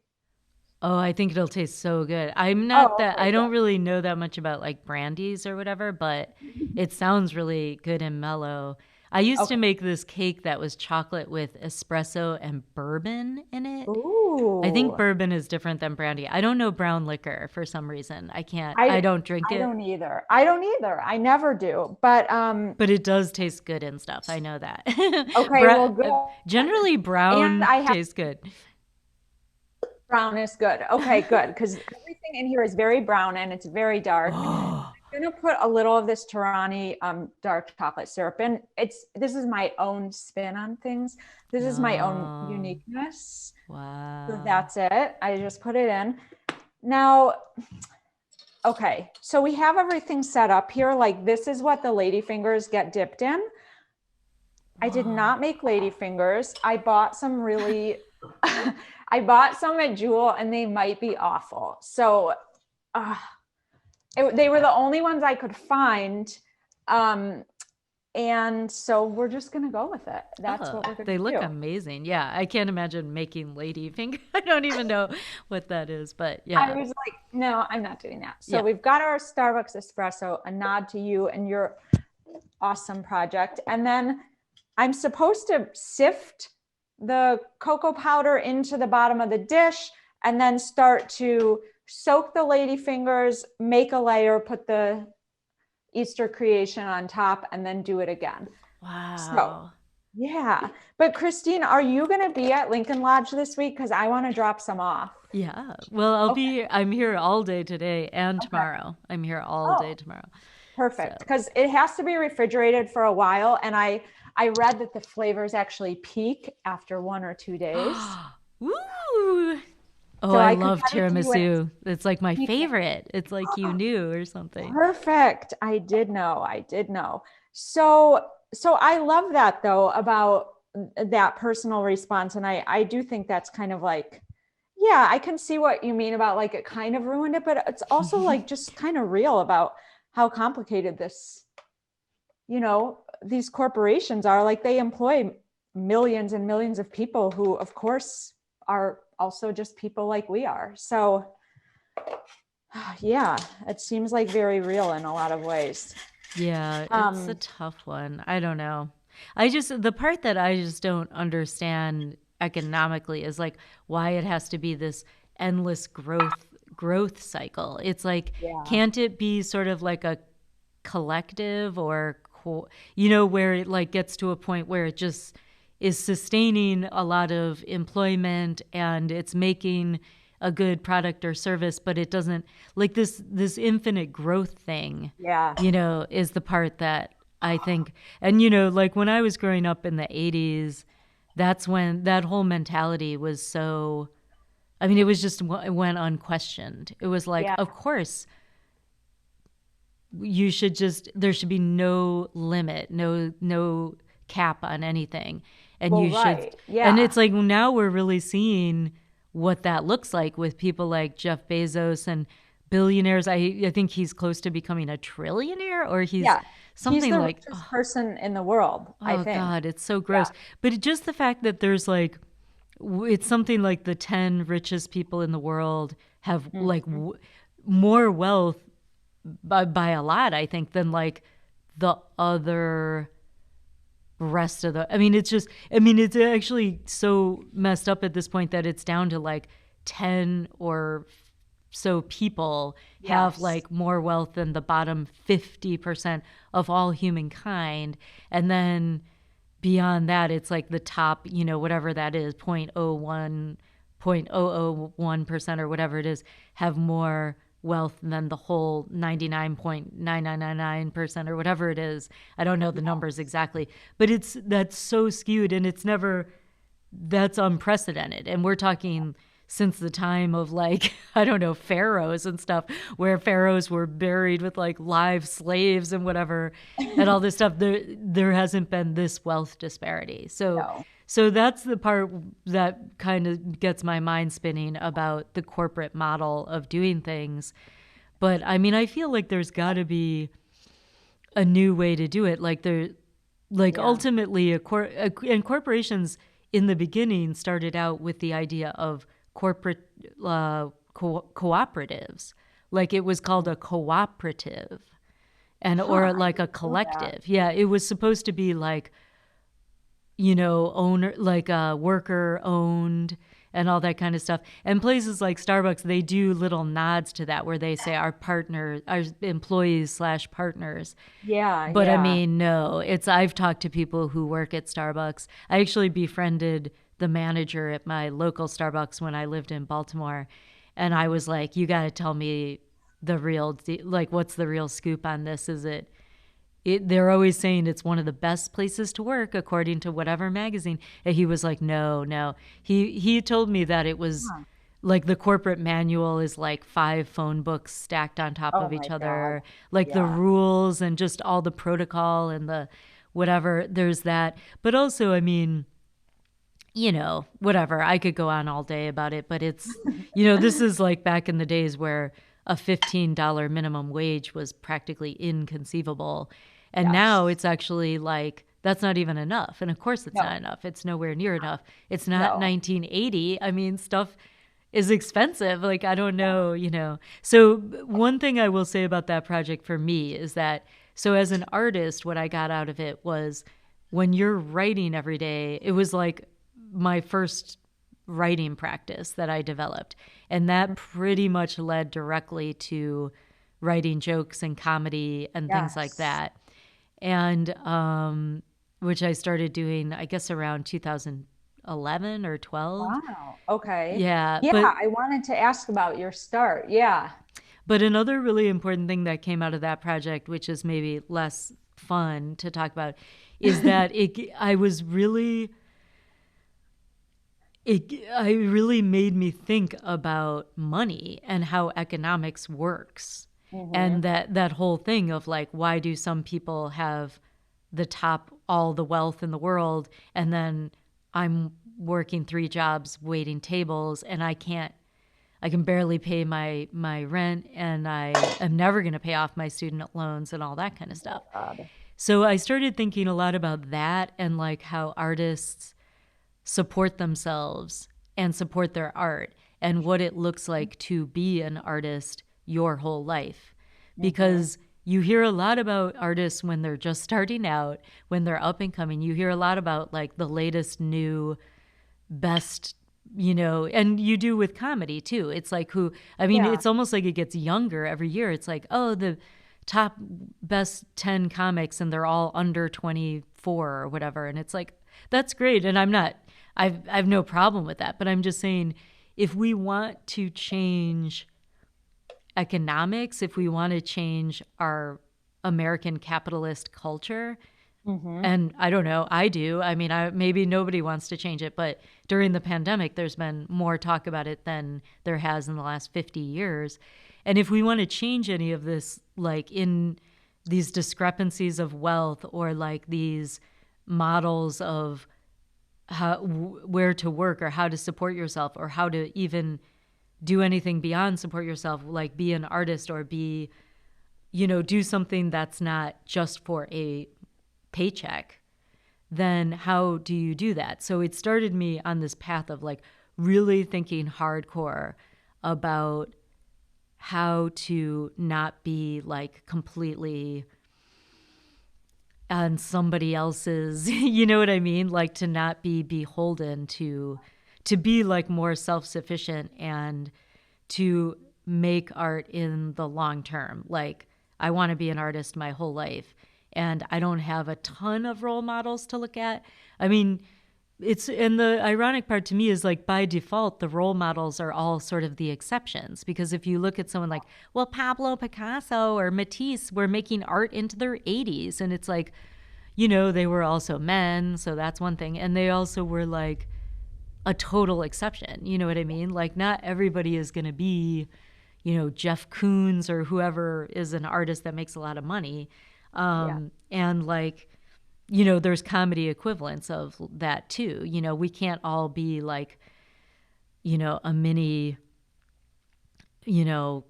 Oh, I think it'll taste so good. Oh, okay, I don't really know that much about like brandies or whatever, but good. it sounds really good and mellow. I used to Okay. make this cake that was chocolate with espresso and bourbon in it. I think Ooh. bourbon is different than brandy. I don't know brown liquor for some reason. I I don't drink I it, don't either. I don't either. I never do. But but it does taste good and stuff. I know that. okay, well, Bra- good. Generally, And brown I have tastes good. brown is good. Okay, good. Because everything in here is very brown and it's very dark. Oh, I'm gonna put a little of this Tirani dark chocolate syrup in. This is my own spin on things. This is my own oh, uniqueness. So wow. that's it. I just put it in. Now, okay, so we have everything set up here. Like this is what the ladyfingers get dipped in. I did Whoa. not make ladyfingers. I bought some really, I bought some at Jewel and they might be awful. So uh, they were the only ones I could find. Um, and so we're just going to go with it. That's Oh, what we're going they to look do. amazing. Yeah, I can't imagine making lady finger. I don't even know what that is, but I yeah. was like, no, I'm not doing that. So Yeah. we've got our Starbucks espresso, a nod to you and your awesome project. And then I'm supposed to sift the cocoa powder into the bottom of the dish and then start to soak the lady fingers, make a layer, put the Easter creation on top and then do it again. So, Wow. yeah. But Christine, are you going to be at Lincoln Lodge this week? Because I want to drop some off. Yeah. Well, Okay. I'm here all day today and Okay. tomorrow. I'm here all day Oh, tomorrow. perfect. So, Because it has to be refrigerated for a while. And I read that the flavors actually peak after 1 or 2 days. woo! Oh, So I I could love get it to you when it's tiramisu. It's like my peaking. favorite. It's like you knew or something. Perfect. I did know. I did know. So I love that though about that personal response. And I do think that's kind of like, yeah, I can see what you mean about like it kind of ruined it, but it's also like just kind of real about how complicated this, these corporations are. Like they employ millions and millions of people who, of course, are also just people like we are. So yeah, it seems like very real in a lot of ways. Yeah, it's a Um, tough one. I don't know. The part that I just don't understand economically is like why it has to be this endless growth cycle. It's like, yeah. can't it be sort of like a collective or, where it like gets to a point where it just is sustaining a lot of employment and it's making a good product or service, but it doesn't like this infinite growth thing, Yeah. is the part that I think. And like when I was growing up in the 80s, that's when that whole mentality was so, I mean, it was just, it went unquestioned. It was like, Yeah. of course there should be no limit, no cap on anything. And Well, you should, right. and Yeah. it's like now we're really seeing what that looks like with people like Jeff Bezos and billionaires. I think he's close to becoming a trillionaire, or he's Yeah. He's something the like, richest person in the world, I oh think. God, it's so Yeah. gross. But just the fact that there's like, it's something like the 10 richest people in the world have like Mhm. more wealth by a lot, I think, than like the other rest of the. I mean, it's actually so messed up at this point that it's down to like 10 or so people have Yes. like more wealth than the bottom 50% of all humankind. And then beyond that, it's like the top, whatever that is, 0.01% or whatever it is, have more wealth than the whole 99.9999% or whatever it is. I don't know the numbers exactly, but that's so skewed, and that's unprecedented. And we're talking since the time of like, I don't know, pharaohs and stuff, where pharaohs were buried with like live slaves and whatever and all this stuff. There hasn't been this wealth disparity. No. So that's the part that kind of gets my mind spinning about the corporate model of doing things. But I mean, I feel like there's got to be a new way to do it. Yeah. Ultimately, and corporations in the beginning started out with the idea of corporate cooperatives. Like it was called a cooperative, and Huh. or I like a didn't know that. collective. Yeah, it was supposed to be like, owner, like worker owned and all that kind of stuff. And places like Starbucks, they do little nods to that where they say our employees slash partners. Yeah. But I Yeah. mean, no, I've talked to people who work at Starbucks. I actually befriended the manager at my local Starbucks when I lived in Baltimore. And I was like, you got to tell me like, what's the real scoop on this? They're always saying it's one of the best places to work according to whatever magazine. And he was like, no. He told me that it was Huh. like the corporate manual is like 5 phone books stacked on top Oh of my each God. other, like the Yeah. rules and just all the protocol and the whatever. There's that. But also, I mean, whatever. I could go on all day about it, but this is like back in the days where a $15 minimum wage was practically inconceivable. And now Yes. it's actually like, that's not even enough. And of course, it's No. not enough. It's nowhere near enough. It's not No. 1980. I mean, stuff is expensive. Like, I don't know. So, one thing I will say about that project for me is that, so as an artist, what I got out of it was when you're writing every day, it was like my first writing practice that I developed. And that pretty much led directly to writing jokes and comedy and things like Yes. that. And which I started doing, I guess, around 2011 or 12. Wow. Okay. Yeah, Yeah, I wanted to ask about your start. Yeah. but another really important thing that came out of that project, which is maybe less fun to talk about, is that I really made me think about money and how economics works. Hmm. And that whole thing of like, why do some people have all the wealth in the world, and then I'm working 3 jobs waiting tables, and I can barely pay my rent, and I am never going to pay off my student loans and all that kind of stuff. Oh, God. So I started thinking a lot about that and like how artists support themselves and support their art and what it looks like to be an artist your whole life. Hmm. Because you hear a lot about artists when they're just starting out, when they're up and coming. You hear a lot about like the latest new best, and you do with comedy too. It's like Yeah. it's almost like it gets younger every year. It's like, oh, the top best 10 comics and they're all under 24 or whatever. And it's like, that's great. And I've no problem with that. But I'm just saying, if we want to change economics, if we want to change our American capitalist culture, Hmm. and I don't know, I do. I mean, maybe nobody wants to change it, but during the pandemic, there's been more talk about it than there has in the last 50 years. And if we want to change any of this, like in these discrepancies of wealth or like these models of where to work or how to support yourself or how to even do anything beyond support yourself, like be an artist or do something that's not just for a paycheck, then how do you do that? So it started me on this path of like really thinking hardcore about how to not be like completely on somebody else's, you know what I mean? Like to not be beholden to be like more self-sufficient and to make art in the long term. Like I want to be an artist my whole life and I don't have a ton of role models to look at. I mean, and the ironic part to me is like by default the role models are all sort of the exceptions, because if you look at someone like, well, Pablo Picasso or Matisse were making art into their 80s, and it's like, they were also men, so that's one thing, and they also were like a total exception, you know what I mean? Like not everybody is going to be, Jeff Koons or whoever is an artist that makes a lot of money. Yeah. And like, there's comedy equivalents of that too. We can't all be like, a mini, you know,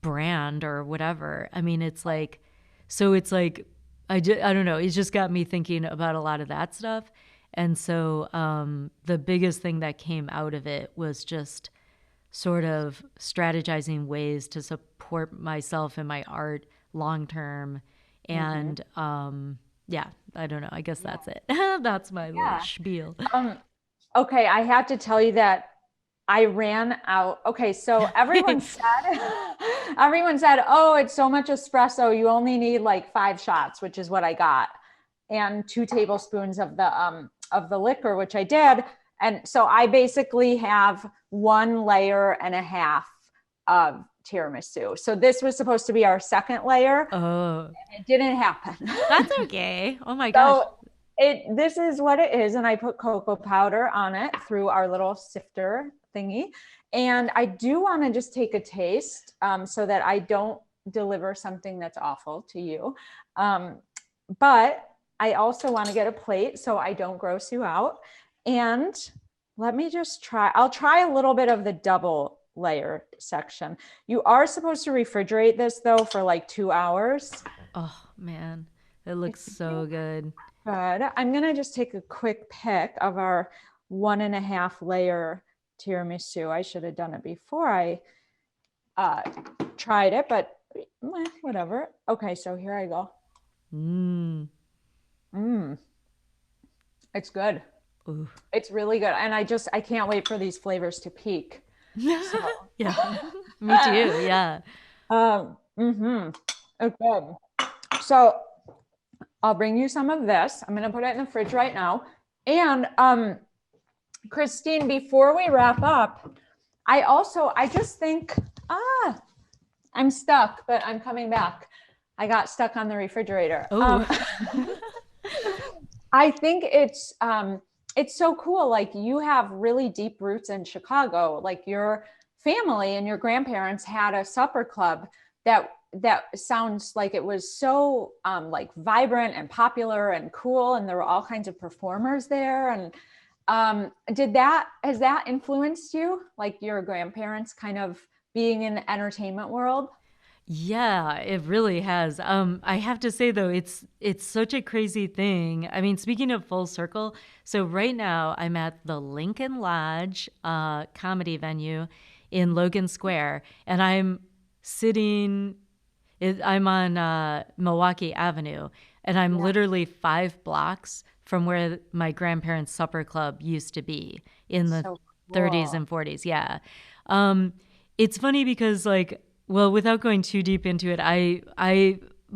brand or whatever. I mean, it's like, so it's like, I don't know. It's just got me thinking about a lot of that stuff. And so the biggest thing that came out of it was just sort of strategizing ways to support myself and my art long term. Hmm. And yeah, I don't know. I guess Yeah. that's it. That's my little Yeah. spiel. Um, okay, I have to tell you that I ran out. Okay, so everyone said, everyone said, oh, it's so much espresso. You only need like 5 shots, which is what I got, and 2 tablespoons of the liquor, which I did. And so I basically have 1.5 layers of tiramisu. So this was supposed to be our second layer. Oh, It didn't happen. that's okay. Oh my gosh. So this is what it is, and I put cocoa powder on it through our little sifter thingy. And I do want to just take a taste, so that I don't deliver something that's awful to you. But I also want to get a plate so I don't gross you out. And let me just try. I'll try a little bit of the double layer section. You are supposed to refrigerate this though for like 2 hours. Oh man, it If looks you so good. Good. I'm going to just take a quick pick of our 1.5 layer tiramisu. I should have done it before I uh, tried it, but whatever. Okay, so here I go. Mm. Mmm, it's good. Ooh. It's really good. And I can't wait for these flavors to peak. So, Yeah. Me too. Yeah. Mm-hmm. It's good. So I'll bring you some of this. I'm going to put it in the fridge right now. And Christine, before we wrap up, I just think, I'm stuck, but I'm coming back. I got stuck on the refrigerator. Oh, I think it's so cool. Like you have really deep roots in Chicago. Like your family and your grandparents had a supper club that sounds like it was so like vibrant and popular and cool, and there were all kinds of performers there. And has that influenced you? Like your grandparents kind of being in the entertainment world? yeah, it really has. I have to say though, it's such a crazy thing. I mean, speaking of full circle, so right now I'm at the Lincoln Lodge comedy venue in Logan Square, and sitting. I'm on Milwaukee Avenue, and I'm Yeah. literally 5 blocks from where my grandparents' supper club used to be in the So 30s cool. and 40s. Yeah. Um, it's funny because, like, well, without going too deep into it,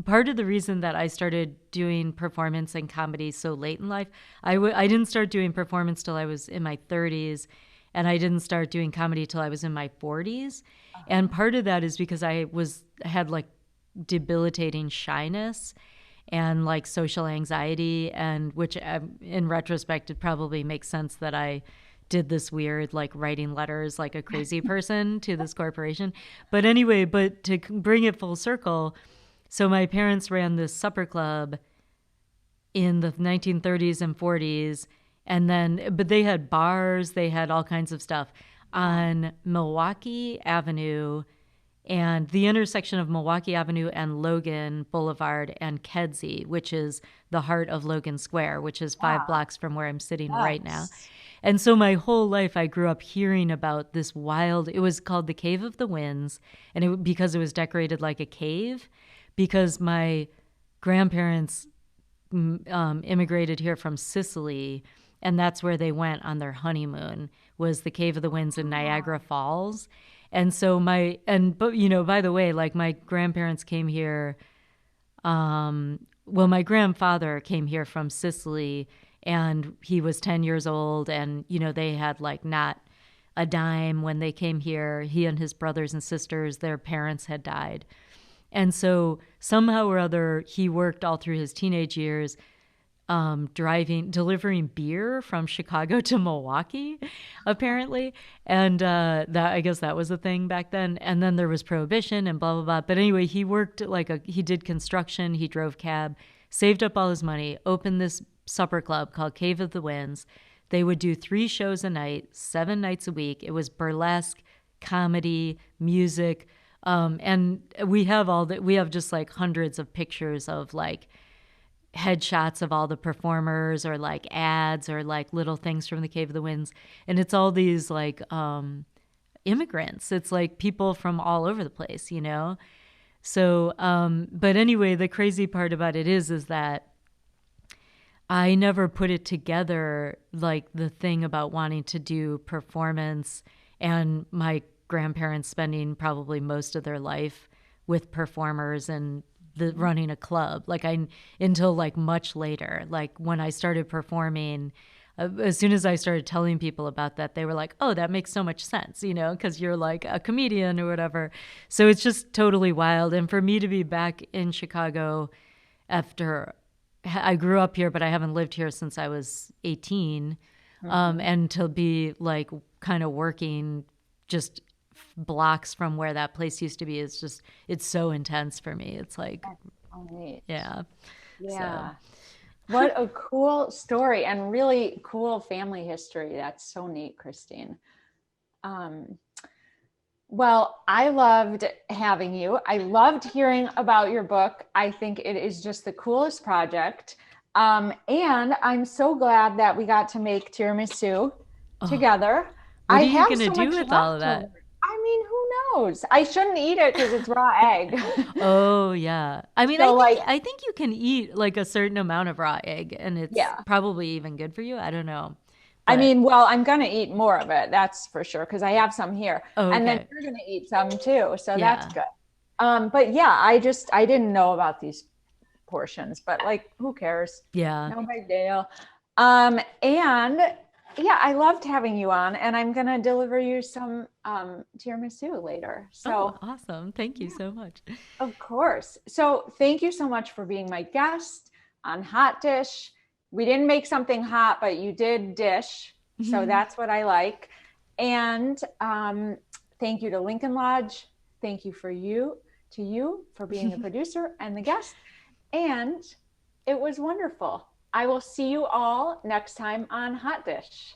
part of the reason that I started doing performance and comedy so late in life, I didn't start doing performance till I was in my 30s, and I didn't start doing comedy till I was in my 40s. And part of that is because had like debilitating shyness and like social anxiety, and which in retrospect it probably makes sense that I did this weird like writing letters like a crazy person to this corporation. But anyway, but to bring it full circle, so my parents ran this supper club in the 1930s and 40s, and then but they had bars, they had all kinds of stuff on Milwaukee Avenue and the intersection of Milwaukee Avenue and Logan Boulevard and Kedzie, which is the heart of Logan Square, which is 5 blocks from where I'm sitting right now. Yes. And so my whole life I grew up hearing about this wild, it was called the Cave of the Winds, and because it was decorated like a cave, because my grandparents immigrated here from Sicily, and that's where they went on their honeymoon, was the Cave of the Winds in Niagara Falls. And so but by the way, like my grandparents came here, well, my grandfather came here from Sicily, and he was 10 years old, and they had like not a dime when they came here. He and his brothers and sisters, their parents had died. And so somehow or other, he worked all through his teenage years, delivering beer from Chicago to Milwaukee, apparently. And I guess that was a thing back then. And then there was prohibition and blah, blah, blah. But anyway, he worked he did construction, he drove cab, saved up all his money, opened this supper club called Cave of the Winds. They would do 3 shows a night, 7 nights a week. It was burlesque, comedy, music. And we have just like hundreds of pictures of like headshots of all the performers or like ads or like little things from the Cave of the Winds. And it's all these like immigrants. It's like people from all over the place. So, but anyway, the crazy part about it is that I never put it together, like the thing about wanting to do performance and my grandparents spending probably most of their life with performers and running a club, until like much later, like when I started performing. As soon as I started telling people about that, they were like, oh, that makes so much sense, because you're like a comedian or whatever. So it's just totally wild. And for me to be back in Chicago after I grew up here, but I haven't lived here since I was 18, and to be like kind of working just blocks from where that place used to be it's so intense for me. It's like, Oh, neat. yeah. So Yeah. What a cool story and really cool family history. That's so neat, Christine. Um, well, I loved having you. I loved hearing about your book. I think it is just the coolest project. And I'm so glad that we got to make tiramisu oh, together. what I are you have gonna so do much with all of left over. that? I mean, who knows? I shouldn't eat it because it's raw egg. Oh yeah, I mean, So, like, I think you can eat like a certain amount of raw egg, and it's yeah. probably even good for you. I don't know, I but mean, well, I'm going to eat more of it. That's for sure because I have some here. oh, And then okay, you're going to eat some too. So that's yeah. good. But yeah, I didn't know about these portions, but like, who cares? Yeah. No big deal. And yeah, I loved having you on, and I'm gonna deliver you some tiramisu later. Oh, So awesome. Thank you yeah, so much. of course. So thank you so much for being my guest on Hot Dish. We didn't make something hot, but you did dish. So that's what I like. And thank you to Lincoln Lodge. Thank you to you for being the producer and the guest. And it was wonderful. I will see you all next time on Hot Dish.